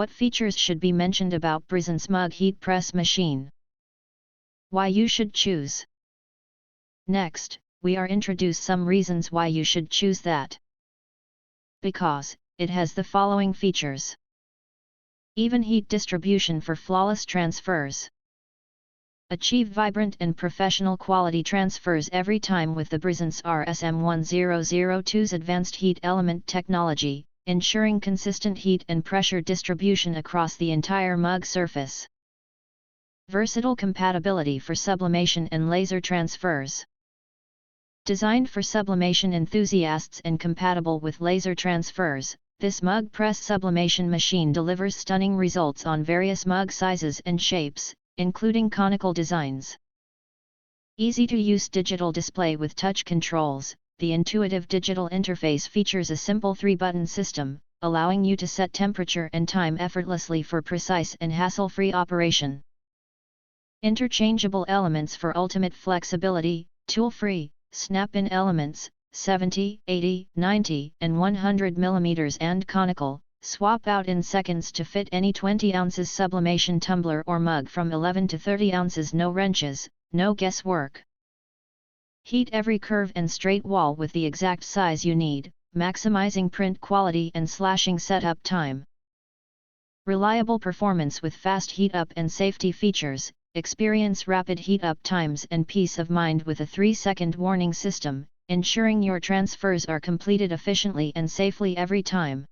What features should be mentioned about BRISENSE mug heat press machine? Why you should choose. Next, we are introduce some reasons why you should choose that. Because it has the following features: even heat distribution for flawless transfers. Achieve vibrant and professional quality transfers every time with the BRISENSE RSM1002's advanced heat element technology, ensuring consistent heat and pressure distribution across the entire mug surface. Versatile compatibility for sublimation and laser transfers. Designed for sublimation enthusiasts and compatible with laser transfers, this mug press sublimation machine delivers stunning results on various mug sizes and shapes, including conical designs. Easy-to-use digital display with touch controls. The intuitive digital interface features a simple 3-button system, allowing you to set temperature and time effortlessly for precise and hassle-free operation. Interchangeable elements for ultimate flexibility, tool-free, snap-in elements, 70, 80, 90, and 100 mm and conical, swap out in seconds to fit any 20 ounces sublimation tumbler or mug from 11 to 30 ounces. No wrenches, no guesswork. Heat every curve and straight wall with the exact size you need, maximizing print quality and slashing setup time. Reliable performance with fast heat up and safety features. Experience rapid heat up times and peace of mind with a 3-second warning system, ensuring your transfers are completed efficiently and safely every time.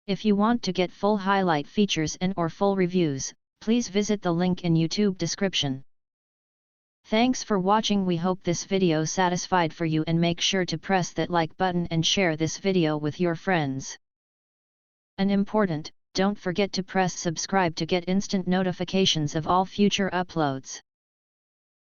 If you want to get full highlight features and/or full reviews, please visit the link in YouTube description. Thanks for watching. We hope this video satisfied for you, and make sure to press that like button and share this video with your friends. And important, don't forget to press subscribe to get instant notifications of all future uploads.